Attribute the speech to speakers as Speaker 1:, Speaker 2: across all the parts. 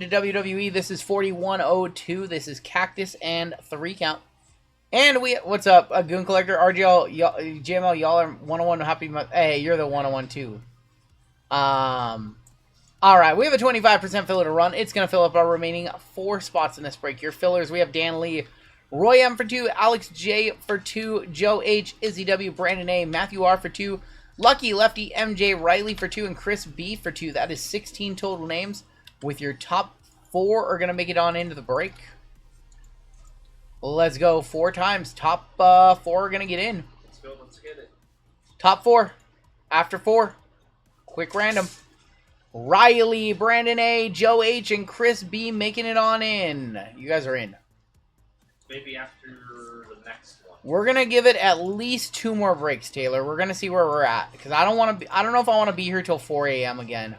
Speaker 1: into WWE. This is 4102. This is Cactus and 3 count. And what's up, Goon Collector, RGL, JML, y'all are 101. Happy month. Hey, you're the 101 too. Alright, we have a 25% filler to run. It's going to fill up our remaining 4 spots in this break. Your fillers, we have Dan Lee, Roy M for 2, Alex J for 2, Joe H, Izzy W, Brandon A, Matthew R for 2, Lucky Lefty, MJ Riley for 2, and Chris B for 2. That is 16 total names, with your top 4 are going to make it on into the break. Let's go 4 times. Top 4 are going to get in.
Speaker 2: Let's go. Let's get it.
Speaker 1: Top 4. After 4. Quick random. Riley, Brandon A, Joe H, and Chris B making it on in. You guys are in.
Speaker 2: Maybe after the next one.
Speaker 1: We're going to give it at least 2 more breaks, Taylor. We're going to see where we're at. Because I don't know if I want to be here till 4 a.m. again.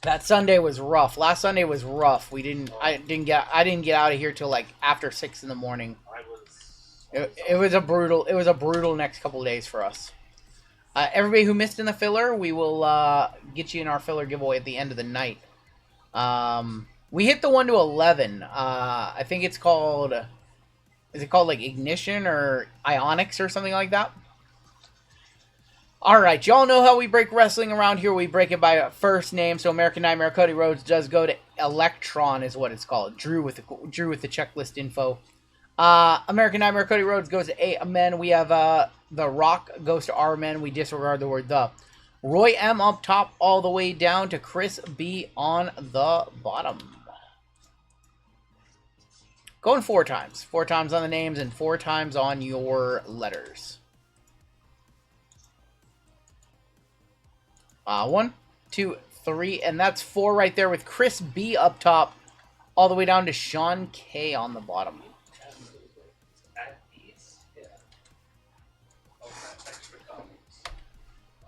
Speaker 1: That Sunday was rough. Last Sunday was rough. I didn't get out of here till like after 6 in the morning. It was a brutal next couple of days for us. Everybody who missed in the filler, we will get you in our filler giveaway at the end of the night. We hit the 1 to 11. I think it's called. Is it called like Ignition or Ionics or something like that? Alright, y'all know how we break wrestling around here. We break it by first name. So American Nightmare Cody Rhodes does go to Electron is what it's called. Drew with the checklist info. American Nightmare Cody Rhodes goes to A men. We have The Rock goes to R men. We disregard the word the. Roy M up top all the way down to Chris B on the bottom. Going 4 times. 4 times on the names and 4 times on your letters. 1, 2, 3, and that's 4 right there with Chris B up top, all the way down to Sean K on the bottom.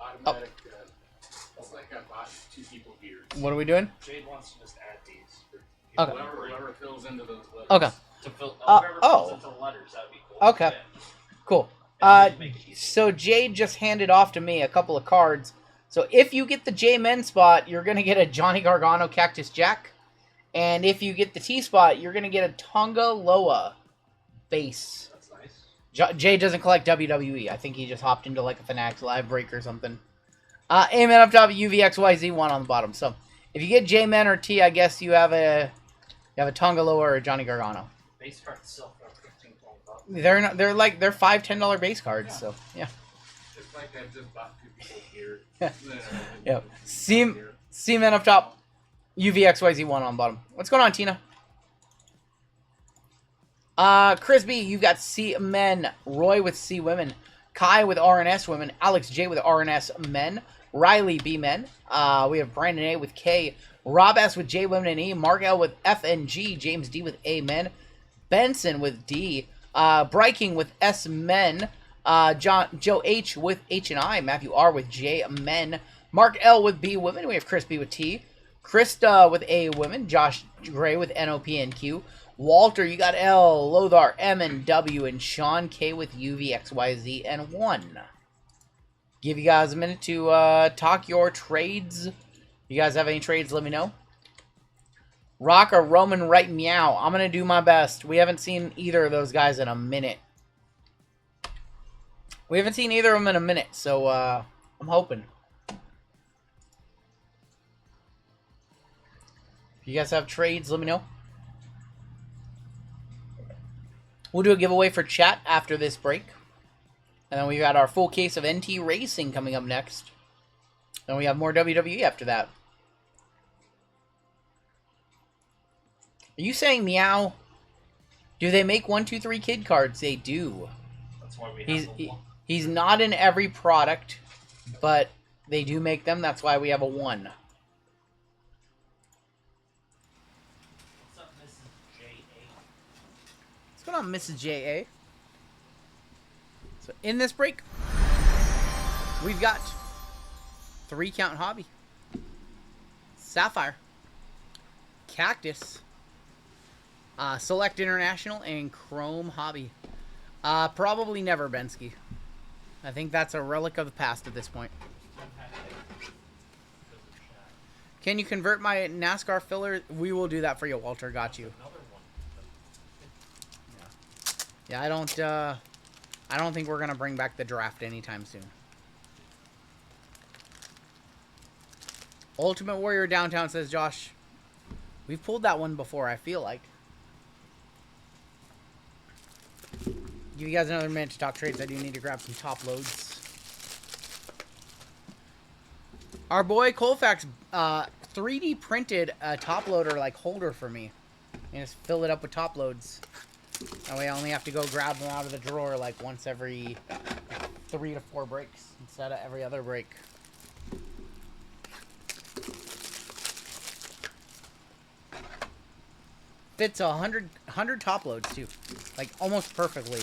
Speaker 2: Automatic. It's like I bought 2 people beers.
Speaker 1: What are we doing?
Speaker 2: Jade wants to just add these.
Speaker 1: Okay.
Speaker 2: Whoever fills into those letters.
Speaker 1: Okay.
Speaker 2: To fill, whoever fills into the letters, that'd be cool.
Speaker 1: Okay. Cool. So Jade just handed off to me a couple of cards. So if you get the J-Men spot, you're going to get a Johnny Gargano Cactus Jack. And if you get the T spot, you're going to get a Tonga Loa base.
Speaker 2: That's nice.
Speaker 1: Jay doesn't collect WWE. I think he just hopped into like a Fanatics live break or something. A-Men up top, UVXYZ1 on the bottom. So if you get J-Men or T, I guess you have a Tonga Loa or a Johnny Gargano.
Speaker 2: Base cards sell for $15.
Speaker 1: They're $5, $10 base cards. Yeah. So yeah.
Speaker 2: It's like I just bought 2 people here.
Speaker 1: Yep. C-Men up top. UVXYZ1 on bottom. What's going on, Tina? Chris B, you've got C-Men. Roy with C-Women. Kai with RNS Women. Alex J with RNS Men. Riley B-Men. We have Brandon A with K. Rob S with J-Women and E. Mark L with F and G. James D with A-Men. Benson with D. Bryking with S-Men. Joe H with H and I, Matthew R with J Men, Mark L with B Women. We have Chris B with T, Krista with A Women, Josh Gray with NOP and Q, Walter, you got L, Lothar M and W, and Sean K with UVXYZ and 1. Give you guys a minute to talk your trades. You guys have any trades? Let me know. Rock or Roman right meow. I'm gonna do my best. We haven't seen either of those guys in a minute. We haven't seen either of them in a minute, so I'm hoping. If you guys have trades, let me know. We'll do a giveaway for chat after this break. And then we got our full case of NT Racing coming up next. Then we have more WWE after that. Are you saying meow? Do they make 1, 2, 3 kid cards? They do.
Speaker 2: That's why we have one.
Speaker 1: He's not in every product, but they do make them. That's why we have a 1.
Speaker 2: What's up, Mrs. J.A.?
Speaker 1: What's going on, Mrs. J.A.? So in this break, we've got 3 count hobby, Sapphire, Cactus, Select International, and Chrome Hobby. Probably never, Bensky. I think that's a relic of the past at this point. Can you convert my NASCAR filler? We will do that for you, Walter. Got you.
Speaker 3: Another one.
Speaker 1: Yeah, I don't think we're gonna bring back the draft anytime soon. Ultimate Warrior Downtown, says Josh. We've pulled that one before, I feel like. Give you guys another minute to talk trades. I do need to grab some top loads. Our boy Colfax 3D printed a top loader like holder for me. And just fill it up with top loads. That way I only have to go grab them out of the drawer like once every 3 to 4 breaks instead of every other break. Fits 100 top loads too, like almost perfectly.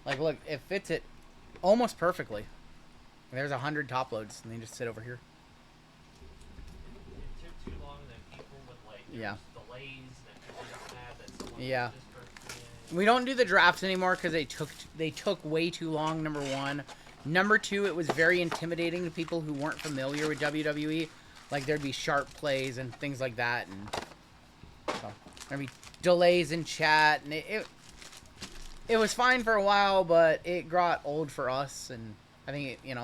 Speaker 1: Like look, it fits it almost perfectly. There's 100 top loads, and they just sit over here.
Speaker 3: It took too long, then people would like
Speaker 1: Yeah.
Speaker 3: delays, then people got mad that someone
Speaker 1: Yeah.
Speaker 3: put this person in.
Speaker 1: We don't do the drafts anymore because they took way too long. Number one, number two, it was very intimidating to people who weren't familiar with WWE. Like there'd be sharp plays and things like that, and so there'd be delays in chat, and it was fine for a while, but it got old for us, and I think it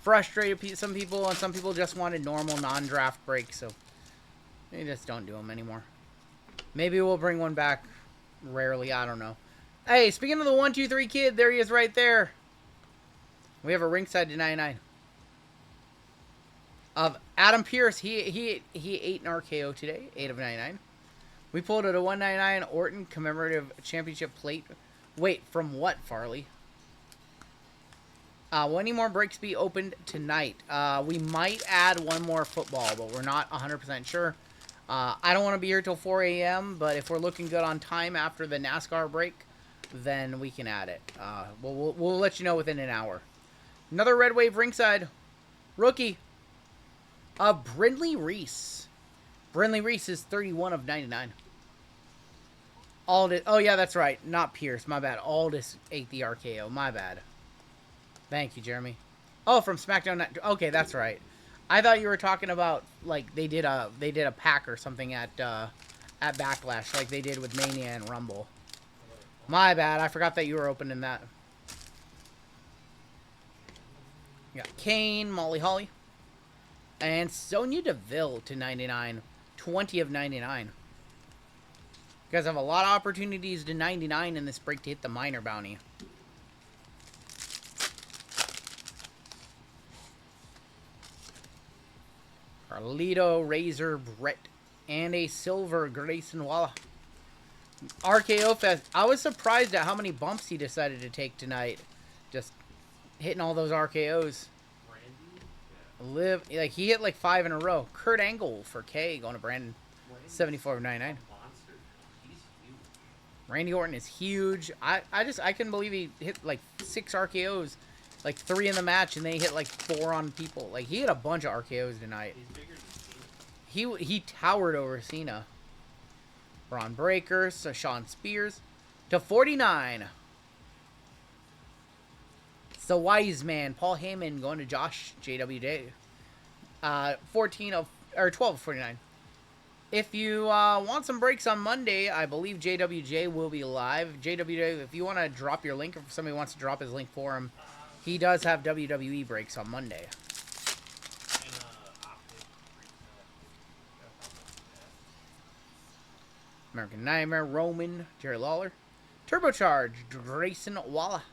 Speaker 1: frustrated some people, and some people just wanted normal non-draft breaks, so they just don't do them anymore. Maybe we'll bring one back rarely, I don't know. Hey, speaking of the 123 kid, there he is right there. We have a ringside to 99. Of Adam Pierce, he ate an RKO today, 8 of 99. We pulled it a 199 Orton commemorative championship plate. Wait, from what, Farley? Will any more breaks be opened tonight? We might add one more football, but we're not 100% sure. I don't want to be here till 4 a.m., but if we're looking good on time after the NASCAR break, then we can add it. We'll let you know within an hour. Another Red Wave ringside. Rookie. Brindley Reese. Brindley Reese is 31 of 99. Aldis. Oh, yeah, that's right. Not Pierce. My bad. Aldis ate the RKO. My bad. Thank you, Jeremy. Oh, from SmackDown. Okay, that's right. I thought you were talking about like they did a pack or something at Backlash, like they did with Mania and Rumble. My bad. I forgot that you were opening that. We got Kane, Molly Holly, and Sonya Deville to 99. 20 of 99. You guys have a lot of opportunities to 99 in this break to hit the minor bounty. Carlito, Razor, Brett, and a silver Grayson Waller. RKO Fest. I was surprised at how many bumps he decided to take tonight. Just hitting all those RKOs. Like he hit like 5 in a row. Kurt Angle for K going to Brandon. 74 of 99. Randy Orton is huge. I couldn't believe he hit like 6 RKOs. Like 3 in the match, and then he hit like 4 on people. Like he hit a bunch of RKOs tonight. He towered over Cena. Braun Breaker, so Sean Spears to 49. It's the wise man, Paul Heyman going to Josh JWJ. 12 of 49. If you want some breaks on Monday, I believe JWJ will be live. JWJ, if you want to drop your link, or if somebody wants to drop his link for him, he does have WWE breaks on Monday. American Nightmare, Roman, Jerry Lawler. Turbocharge, Grayson Waller.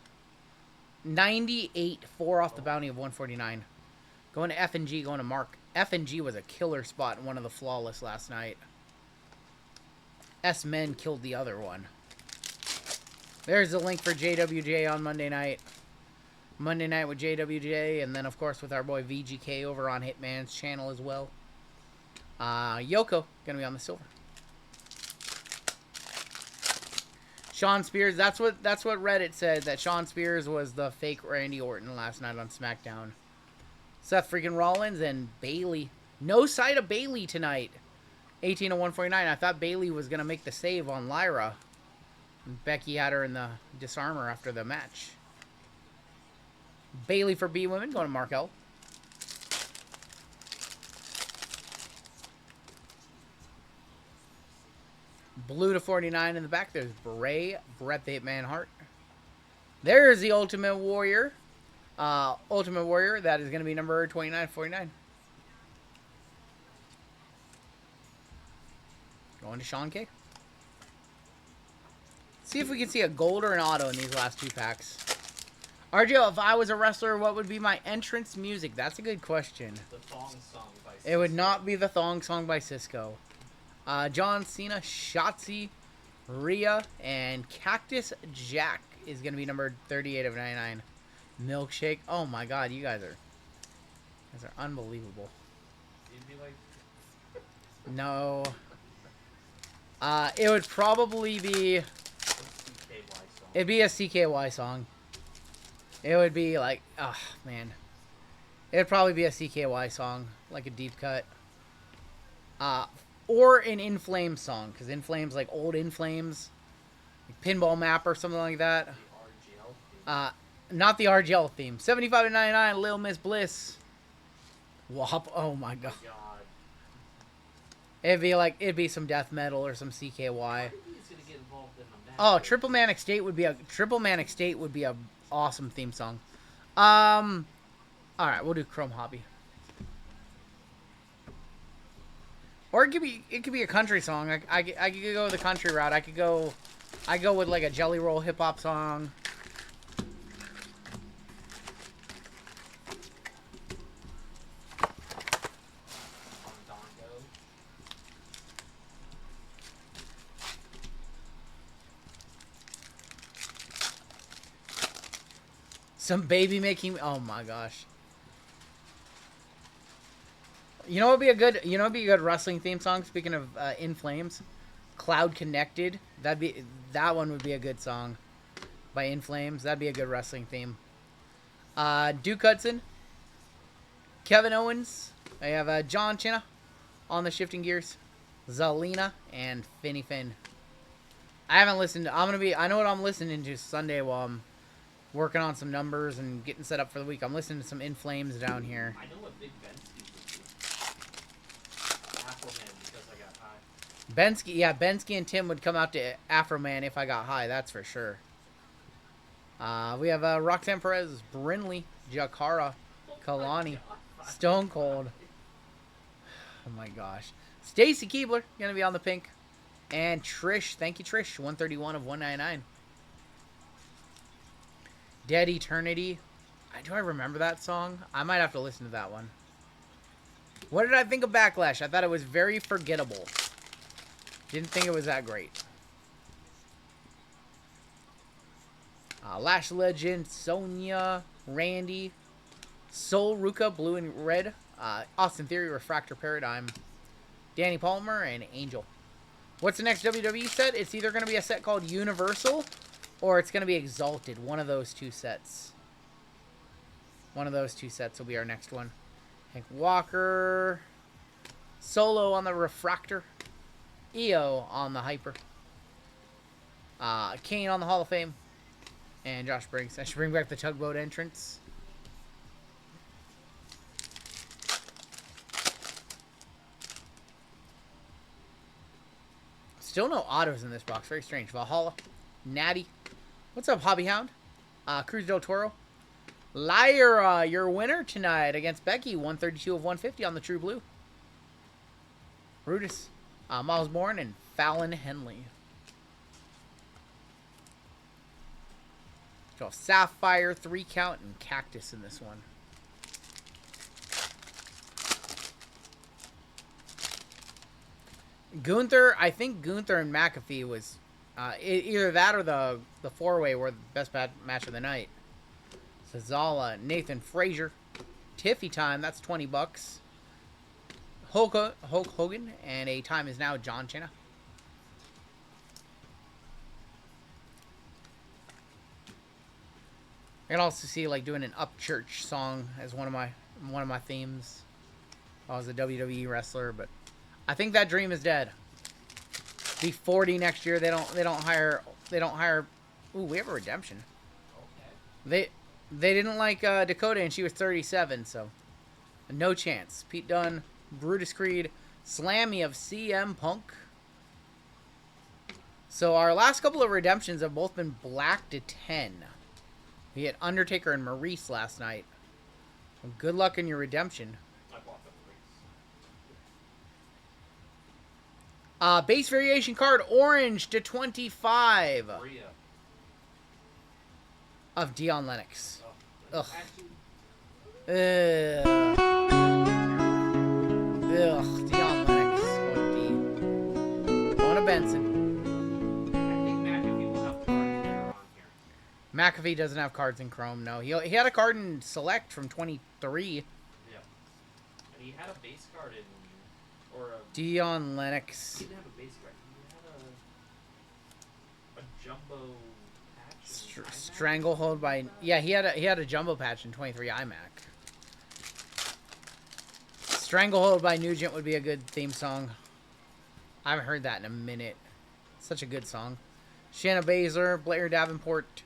Speaker 1: 98, 4 off the bounty of 149. Going to F&G, going to Mark. F&G was a killer spot in one of the Flawless last night. S-Men killed the other one. There's the link for JWJ on Monday night. Monday night with JWJ, and then, of course, with our boy VGK over on Hitman's channel as well. Yoko, going to be on the silver. Sean Spears, that's what Reddit said, that Sean Spears was the fake Randy Orton last night on SmackDown. Seth freaking Rollins and Bayley. No sight of Bayley tonight. 18 of 149. I thought Bayley was going to make the save on Lyra. And Becky had her in the disarmor after the match. Bayley for B Women, going to Mark L. Blue to 49 in the back. There's Bray, Bret the Hitman Hart. There's the Ultimate Warrior. Ultimate Warrior. That is going to be number 2949. Going to Sean K. See if we can see a gold or an auto in these last 2 packs. RGL, if I was a wrestler, what would be my entrance music? That's a good question.
Speaker 3: The thong song by Cisco.
Speaker 1: It would not be the thong song by Cisco. John Cena, Shotzi, Rhea, and Cactus Jack is going to be number 38 of 99. Milkshake. Oh my god, you guys are unbelievable.
Speaker 3: It'd be like
Speaker 1: No. It would probably be...
Speaker 3: a CKY song.
Speaker 1: It'd be a CKY song. It would be like... Oh, man. It'd probably be a CKY song. Like a deep cut. Or an In Flames song. Because In Flames, like old In Flames. Like Pinball Map or something like that.
Speaker 3: The RGL theme.
Speaker 1: Not the RGL theme. 75 to 99, Lil Miss Bliss. Whop. Oh my god.
Speaker 3: God.
Speaker 1: It'd be some death metal or some CKY.
Speaker 3: He's gonna get involved in a match.
Speaker 1: Oh, Triple Manic State would be a awesome theme song. All right, we'll do Chrome Hobby. Or it could be a country song. I could go the country route. I go with like a Jelly Roll hip hop song.
Speaker 3: Fandango.
Speaker 1: Some baby making. Oh my gosh. You know, it'd be a good wrestling theme song. Speaking of In Flames, Cloud Connected. That one would be a good song by In Flames. That'd be a good wrestling theme. Duke Hudson, Kevin Owens. I have John Cena on the Shifting Gears, Zelina, and Finny Finn. I haven't listened. I know what I'm listening to Sunday while I'm working on some numbers and getting set up for the week. I'm listening to some In Flames down here.
Speaker 3: I know what Big Bensky would do. Afroman because I got high.
Speaker 1: Bensky and Tim would come out to Afro Man if I got high, that's for sure. We have Roxanne Perez, Brinley, Jakara, Kalani, Stone Cold. Oh my gosh. Stacy Keebler, gonna be on the pink. And Trish, thank you Trish, 131 of 199. Dead Eternity. Do I remember that song? I might have to listen to that one. What did I think of Backlash? I thought it was very forgettable. Didn't think it was that great. Lash Legend, Sonya, Randy, Soul Ruka, Blue and Red, Austin Theory, Refractor Paradigm, Danny Palmer, and Angel. What's the next WWE set? It's either going to be a set called Universal or it's going to be Exalted. One of those two sets. One of those two sets will be our next one. Hank Walker, Solo on the Refractor, EO on the Hyper, Kane on the Hall of Fame, and Josh Briggs. I should bring back the Tugboat entrance. Still no autos in this box. Very strange. Valhalla, Natty. What's up, Hobby Hound? Cruz del Toro. Lyra, your winner tonight against Becky. 132 of 150 on the True Blue. Brutus, Miles Bourne, and Fallon Henley. So Sapphire, 3 count, and Cactus in this one. Gunther, I think Gunther and McAfee was either that or the 4-way were the best match of the night. Zala, Nathan Frazier, Tiffy time, that's $20. Hulk Hogan, and a time is now John Cena. I can also see like doing an Upchurch song as one of my themes. I was a WWE wrestler, but I think that dream is dead. Be 40 next year. They don't hire. Ooh, we have a redemption.
Speaker 3: Okay.
Speaker 1: They didn't like Dakota, and she was 37, so no chance. Pete Dunne, Brutus Creed, Slammy of CM Punk, So our last couple of redemptions have both been black to 10. We had Undertaker and Maurice last night. Well, good luck in your redemption.
Speaker 3: I bought the Maurice.
Speaker 1: Base variation card, orange to 25
Speaker 3: Rhea.
Speaker 1: of Dion Lennox.
Speaker 3: Oh.
Speaker 1: Ugh.
Speaker 3: Actually,
Speaker 1: Ugh, Dion Lennox. Going to Benson.
Speaker 3: I think McAfee will have cards later on here.
Speaker 1: McAfee doesn't have cards in Chrome, no. He had a card in Select from 23.
Speaker 3: Yeah. And he had a base card in, or a.
Speaker 1: Dion Lennox.
Speaker 3: He didn't have a base card. He had a jumbo patch.
Speaker 1: Stranglehold by... Yeah, he had a jumbo patch in 23 iMac. Stranglehold by Nugent would be a good theme song. I haven't heard that in a minute. Such a good song. Shanna Baszler, Blair Davenport,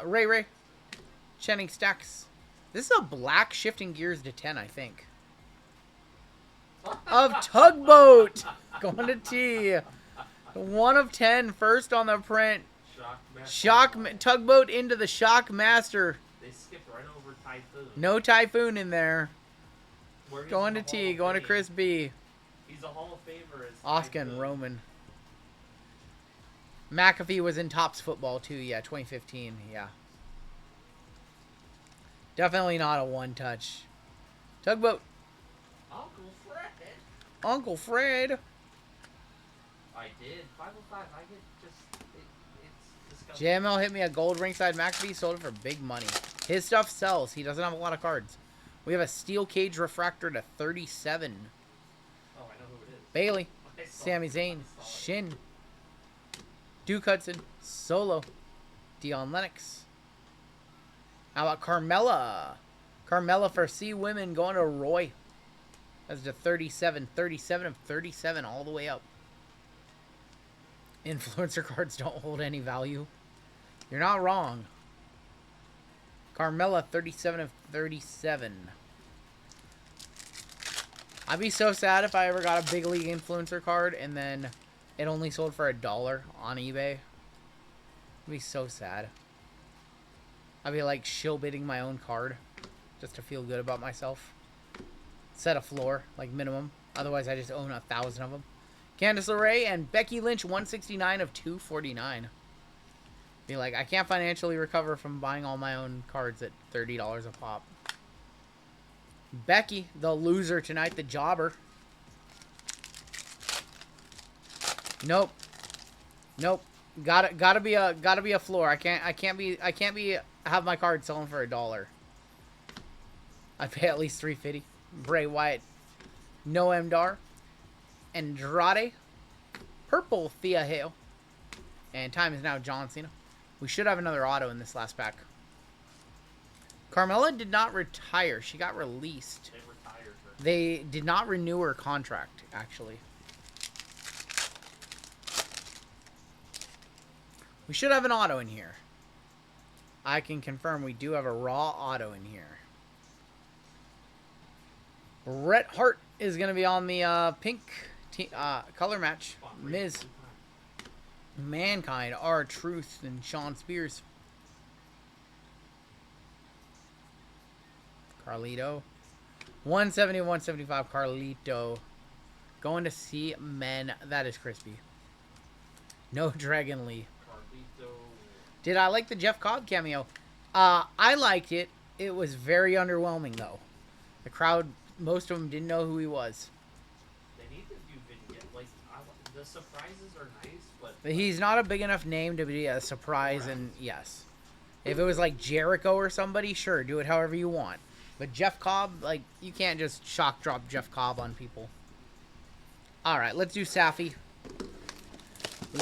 Speaker 1: Ray Ray, Channing Stacks. This is a black shifting gears to 10, I think. Of Tugboat! Going to T. 1 of 10, first on the print. Tugboat into the Shockmaster.
Speaker 3: They skipped right over Typhoon.
Speaker 1: No Typhoon in there.
Speaker 3: Where he's
Speaker 1: Going
Speaker 3: in
Speaker 1: to
Speaker 3: the
Speaker 1: T,
Speaker 3: Hall of
Speaker 1: going to
Speaker 3: Fame.
Speaker 1: Chris B.
Speaker 3: He's a Hall of Famer as
Speaker 1: Oscar and
Speaker 3: Typhoon.
Speaker 1: Roman. McAfee was in Topps football too, yeah, 2015, yeah. Definitely not a one-touch. Tugboat.
Speaker 3: Uncle Fred.
Speaker 1: Uncle Fred.
Speaker 3: I did. 505. I get just. It's disgusting.
Speaker 1: JML hit me a gold ringside McAfee, sold it for big money. His stuff sells. He doesn't have a lot of cards. We have a steel cage refractor to 37.
Speaker 3: Oh, I know who it is.
Speaker 1: Bailey.
Speaker 3: I saw
Speaker 1: Sami
Speaker 3: it.
Speaker 1: Zayn.
Speaker 3: I saw it.
Speaker 1: Shin. Duke Hudson. Solo. Dion Lennox. How about Carmella? Carmella for C Women going to Roy. That's to 37. 37 of 37 all the way up. Influencer cards don't hold any value. You're not wrong. Carmella, 37 of 37. I'd be so sad if I ever got a big league influencer card and then it only sold for $1 on eBay. I'd be so sad. I'd be like shill bidding my own card just to feel good about myself. Set a floor, like minimum. Otherwise, I just own 1,000 of them. Candice LeRae and Becky Lynch, 169 of 249. Be like, I can't financially recover from buying all my own cards at $30 a pop. Becky, the loser tonight, the jobber. Nope. Nope. Gotta be a floor. I can't have my card selling for $1. I'd pay at least $3.50. Bray Wyatt, Noam Dar, Andrade, purple Thea Hale, and time is now John Cena. We should have another auto in this last pack. Carmella did not retire. She got released.
Speaker 3: They retired her.
Speaker 1: They did not renew her contract, actually. We should have an auto in here. I can confirm we do have a raw auto in here. Bret Hart is going to be on the pink color match. Miz, Mankind, R-Truth, and Sean Spears. Carlito. 170, 175, Carlito. Going to see men. That is crispy. No Dragon Lee.
Speaker 3: Carlito.
Speaker 1: Did I like the Jeff Cobb cameo? I liked it. It was very underwhelming, though. The crowd, most of them didn't know who he was.
Speaker 3: They need to do video. Like, the surprises are nice, but
Speaker 1: He's not a big enough name to be a surprise, and yes. If it was like Jericho or somebody, sure, do it however you want. But Jeff Cobb, like, you can't just shock drop Jeff Cobb on people. Alright, let's do Safi.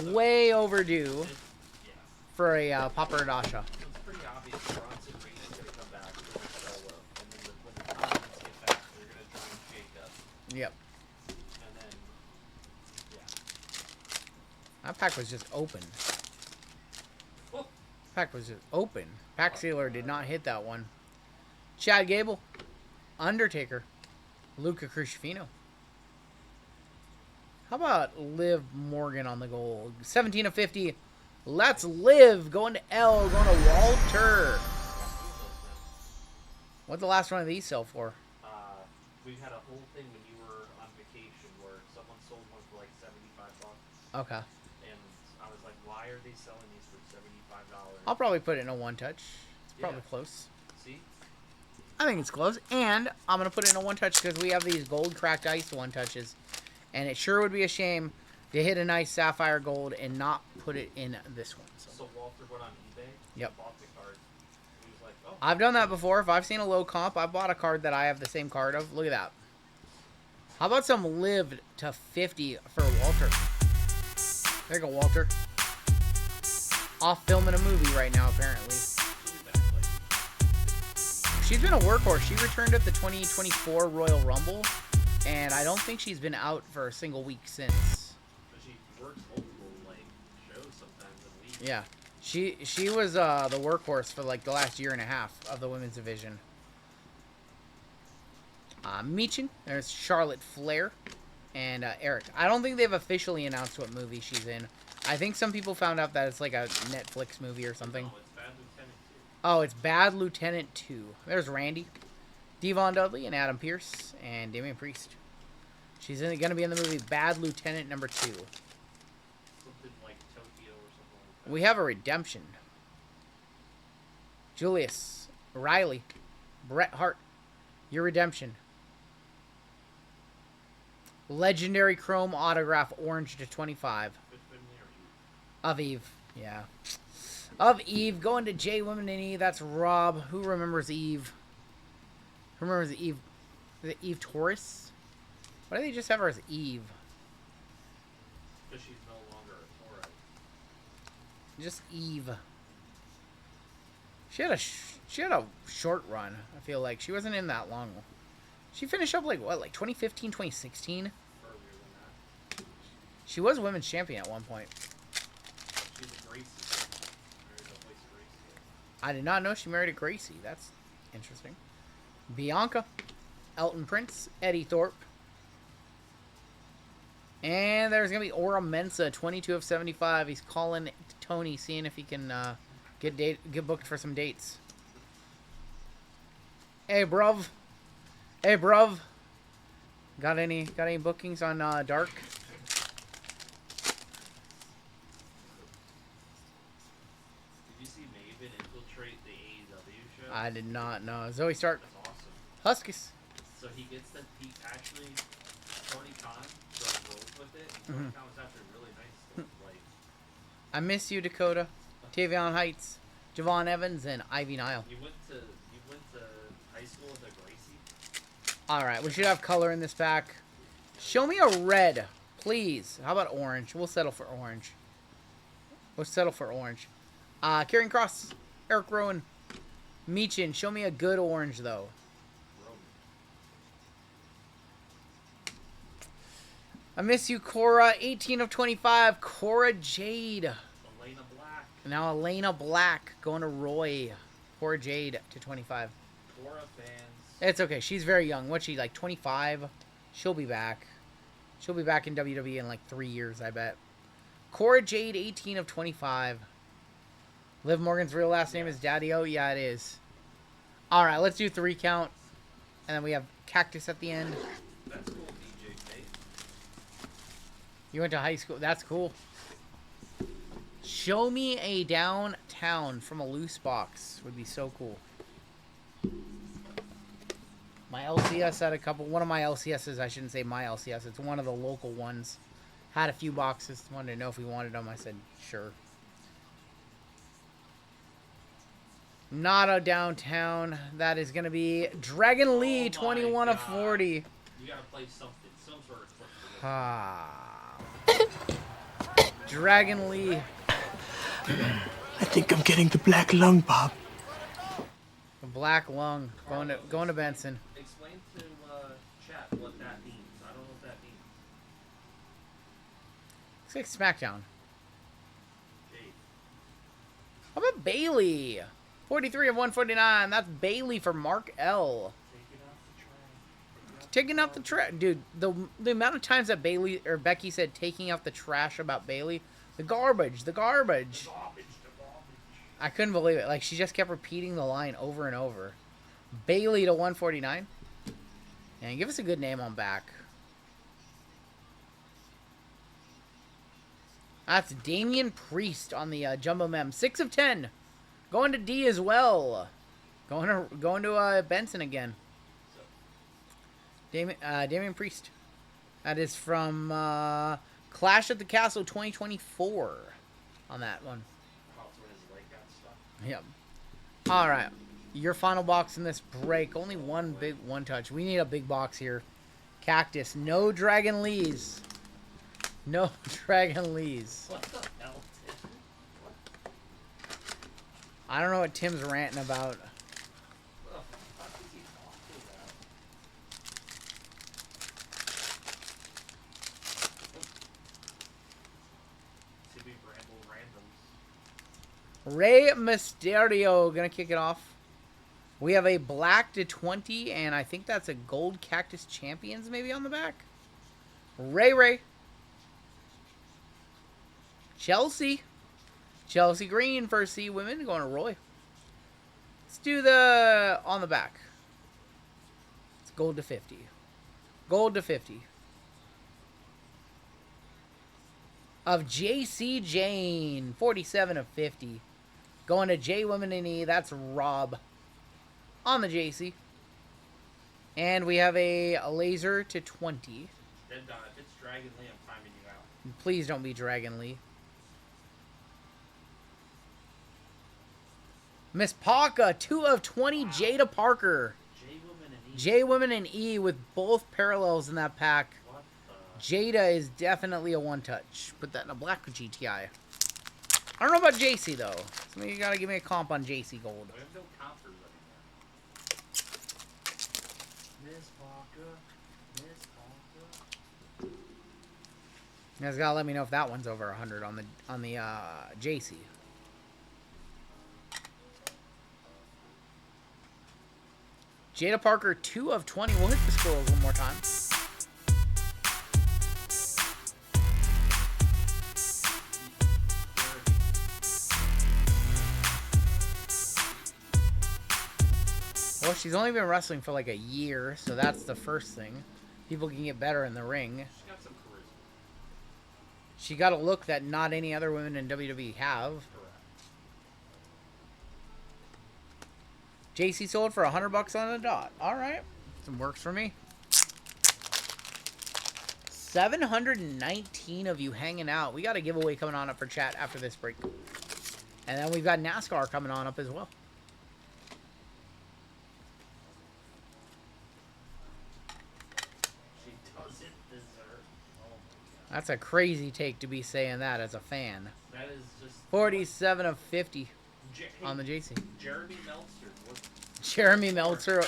Speaker 1: Way overdue
Speaker 3: yeah.
Speaker 1: for a Paparadasha.
Speaker 3: It's pretty obvious Bronson Reed is going to come back for the solo. And then when the comments get back, they're going to try and shake up.
Speaker 1: Yep.
Speaker 3: And then, yeah.
Speaker 1: That pack was just open.
Speaker 3: Oh.
Speaker 1: Pack was just open. Pack sealer did not hit that one. Chad Gable. Undertaker. Luca Crucifino. How about Liv Morgan on the gold? 17 of 50. Let's Liv. Going to L. Going to Walter. What's the last one of these sell for?
Speaker 3: We had a whole thing when you were on vacation where someone sold one for like $75.
Speaker 1: Okay.
Speaker 3: And I was like, why are they selling these for $75?
Speaker 1: I'll probably put it in a one touch. It's probably close.
Speaker 3: See?
Speaker 1: I think it's close. And I'm going to put it in a one touch because we have these gold cracked ice one touches. And it sure would be a shame to hit a nice sapphire gold and not put it in this one.
Speaker 3: So Walter went on eBay.
Speaker 1: Yep.
Speaker 3: Bought the card. He was like, oh.
Speaker 1: I've done that before. If I've seen a low comp, I've bought a card that I have the same card of. Look at that. How about some lived to 50 for Walter? There you go, Walter. Off filming a movie right now, apparently. She's been a workhorse. She returned at the 2024 Royal Rumble, and I don't think she's been out for a single week since.
Speaker 3: But she works multiple like shows sometimes in a week.
Speaker 1: Yeah. She was the workhorse for like the last year and a half of the women's division. Meechin, there's Charlotte Flair, and Eric. I don't think they've officially announced what movie she's in. I think some people found out that it's like a Netflix movie or something.
Speaker 3: No, it's Bad Lieutenant 2.
Speaker 1: Oh, it's Bad Lieutenant 2. There's Randy, Devon Dudley, and Adam Pearce, and Damian Priest. She's going to be in the movie Bad Lieutenant number 2.
Speaker 3: Something like Tokyo or something like that.
Speaker 1: We have a redemption. Julius, Riley, Bret Hart, your redemption. Legendary Chrome autograph, orange to 25. Of Eve, yeah. Of Eve, going to J Women in E. That's Rob. Who remembers Eve? Who remembers Eve? Is it Eve Taurus? Why do they just have her as Eve?
Speaker 3: Because she's no longer a Taurus.
Speaker 1: Just Eve. She had a short run. I feel like she wasn't in that long. She finished up like what, like 2015, 2016?
Speaker 3: Earlier than that.
Speaker 1: She was women's champion at one point.
Speaker 3: She's a Gracie. Married a place Gracie.
Speaker 1: I did not know she married a Gracie. That's interesting. Bianca, Elton Prince, Eddie Thorpe. And there's going to be Ora Mensa, 22 of 75. He's calling Tony, seeing if he can get booked for some dates. Hey, bruv. Hey, bruv. Got any bookings on Dark?
Speaker 3: Did you see Maven infiltrate the AEW show?
Speaker 1: I did not know. Zoe Stark.
Speaker 3: That's awesome.
Speaker 1: Huskies.
Speaker 3: So he gets the actually Tony Khan rolls with it. And Tony Khan was actually really nice. Like
Speaker 1: I miss you, Dakota. Tavion Heights, Javon Evans, and Ivy Nile.
Speaker 3: you went to high school with a Gracie.
Speaker 1: All right, we should have color in this pack. Show me a red, please. How about orange? We'll settle for orange. Karrion Kross, Eric Rowan, Meechin. Show me a good orange, though. I miss you, Cora. 18 of 25. Cora Jade.
Speaker 3: Elena Black.
Speaker 1: Now Elena Black going to Roy. Cora Jade to 25.
Speaker 3: Cora fans.
Speaker 1: It's okay. She's very young. What's she, like 25? She'll be back. She'll be back in WWE in like 3 years, I bet. Cora Jade, 18 of 25. Liv Morgan's real last name is Daddy-O? Yeah, it is. All right, let's do 3 count. And then we have Cactus at the end.
Speaker 3: That's cool, DJ Tate.
Speaker 1: You went to high school. That's cool. Show me a downtown from a loose box. Would be so cool. My LCS had a couple. One of my LCSs, I shouldn't say my LCS. It's one of the local ones. Had a few boxes. Wanted to know if we wanted them. I said, sure. Not a downtown. That is going to be Dragon Lee, 21 of 40.
Speaker 3: You gotta play something. Some sort of clip for this.
Speaker 1: Ah. Dragon Lee.
Speaker 4: I think I'm getting the black lung, Bob.
Speaker 1: The black lung. Going to Benson.
Speaker 3: Explain to chat what that means. I don't know what that means.
Speaker 1: Looks like SmackDown.
Speaker 3: Jade.
Speaker 1: How about Bailey? 43 of 149. That's Bailey for Mark L.
Speaker 3: Take it off the train. Take it off
Speaker 1: Taking out the trash, dude. The amount of times that Bailey or Becky said taking out the trash about Bailey, the garbage. I couldn't believe it. Like, she just kept repeating the line over and over. Bailey to 149. And give us a good name on back. That's Damian Priest on the Jumbo Mem. 6 of 10. Going to D as well. Going to Benson again. Damian Priest. That is from Clash at the Castle 2024 on that one. Yep. All right. Your final box in this break. Only one big one touch. We need a big box here. Cactus. No Dragon Lees. No Dragon Lees.
Speaker 3: What the hell, Tim?
Speaker 1: I don't know what Tim's ranting about.
Speaker 3: What the fuck is he talking about? To be Bramble randoms.
Speaker 1: Rey Mysterio gonna kick it off. We have a black to 20, and I think that's a gold Cactus Champions maybe on the back. Ray. Chelsea Green for C Women going to Roy. Let's do the on the back. It's gold to 50. Gold to 50. Of JC Jane, 47 of 50. Going to J Women in E, that's Rob on the JC. And we have a laser to 20.
Speaker 3: Dead Don, if it's Dragon Lee, I'm timing you out.
Speaker 1: Please don't be Dragon Lee. Miss Paka, 2 of 20, Jada Parker. J Women and E with both parallels in that pack.
Speaker 3: What the?
Speaker 1: Jada is definitely a one-touch. Put that in a black GTI. I don't know about JC, though. So you gotta give me a comp on JC Gold.
Speaker 3: We have no compers anymore. Miss Parker.
Speaker 1: You guys gotta let me know if that one's over 100 on the JC. Jada Parker, 2 of 20. We'll hit the scrolls one more time. Well, she's only been wrestling for like a year, so that's the first thing. People can get better in the ring.
Speaker 3: She's got some charisma.
Speaker 1: She got a look that not any other women in WWE have.
Speaker 3: Correct.
Speaker 1: JC sold for $100 on the dot. All right, some works for me. 719 of you hanging out. We got a giveaway coming on up for chat after this break, and then we've got NASCAR coming on up as well.
Speaker 3: She doesn't deserve. Oh my god.
Speaker 1: That's a crazy take to be saying that as a fan.
Speaker 3: That is just
Speaker 1: 47 of 50
Speaker 3: Hey,
Speaker 1: on the JC.
Speaker 3: Jeremy Meltzer. What?
Speaker 1: Jeremy Meltzer.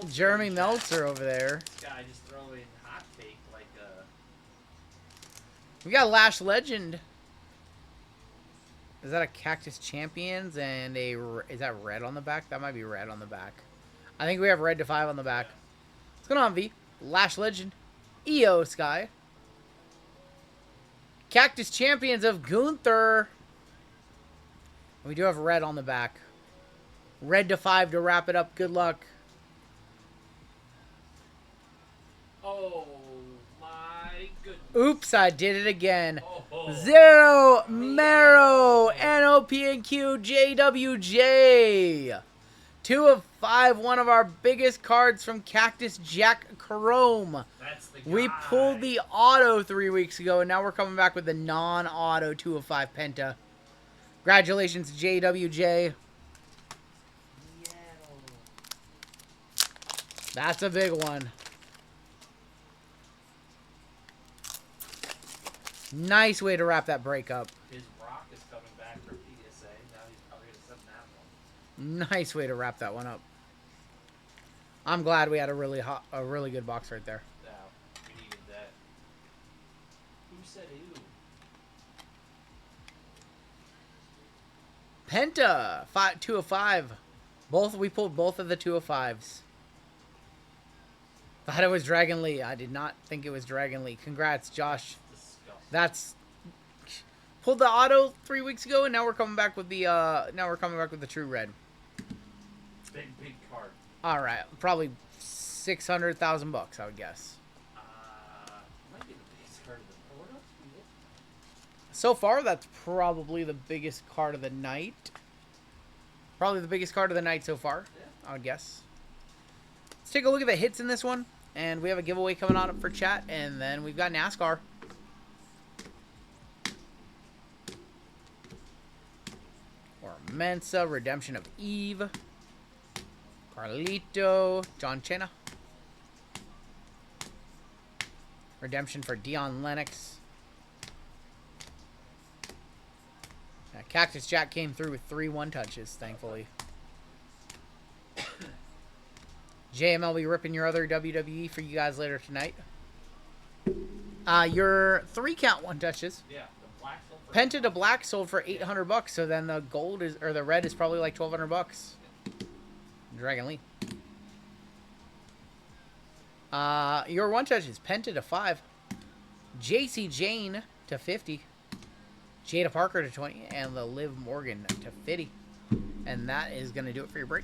Speaker 1: Jeremy Meltzer over there.
Speaker 3: This guy just throwing hot take like
Speaker 1: We got Lash Legend. Is that a Cactus Champions and is that red on the back? That might be red on the back. I think we have red to 5 on the back. What's going on, V? Lash Legend. EO Sky. Cactus Champions of Gunther. We do have red on the back. Red to 5 to wrap it up. Good luck.
Speaker 3: oh my goodness.
Speaker 1: Oops, I did it again.
Speaker 3: Oh.
Speaker 1: Zero Marrow NOPNQ JWJ. 2 of 5, one of our biggest cards from Cactus Jack Chrome.
Speaker 3: That's the guy.
Speaker 1: We pulled the auto 3 weeks ago, and now we're coming back with the non-auto 2 of 5 Penta. Congratulations, JWJ. That's a big one. Nice way to wrap that break up.
Speaker 3: His Rock is coming back from PSA. Now he's probably going to send that one.
Speaker 1: Nice way to wrap that one up. I'm glad we had a really good box right there.
Speaker 3: Yeah, we needed that. Who said ew?
Speaker 1: Penta, 2 of 5. We pulled both of the 2 of 5s. Thought it was Dragon Lee. I did not think it was Dragon Lee. Congrats, Josh.
Speaker 3: Disgusting.
Speaker 1: That's pulled the auto 3 weeks ago, and now we're coming back with the true red.
Speaker 3: Big card.
Speaker 1: All right, probably $600,000, I would guess.
Speaker 3: Might be the biggest card of the. What else do we get?
Speaker 1: So far, that's probably the biggest card of the night. Probably the biggest card of the night so far,
Speaker 3: Yeah.
Speaker 1: I would guess. Let's take a look at the hits in this one. And we have a giveaway coming on up for chat. And then we've got NASCAR. Or Mensa, Redemption of Eve. Carlito, John Cena. Redemption for Dion Lennox. Cactus Jack came through with 3 1-touches, thankfully. JML will be ripping your other WWE for you guys later tonight. Your 3 count 1-touches.
Speaker 3: Yeah, the black silver.
Speaker 1: Penta to black sold for $800, so then the gold is, or the red is probably like $1,200. Dragon Lee. Your 1-touches. Penta to 5. JC Jane to 50. Jada Parker to 20, and the Liv Morgan to 50. And that is going to do it for your break.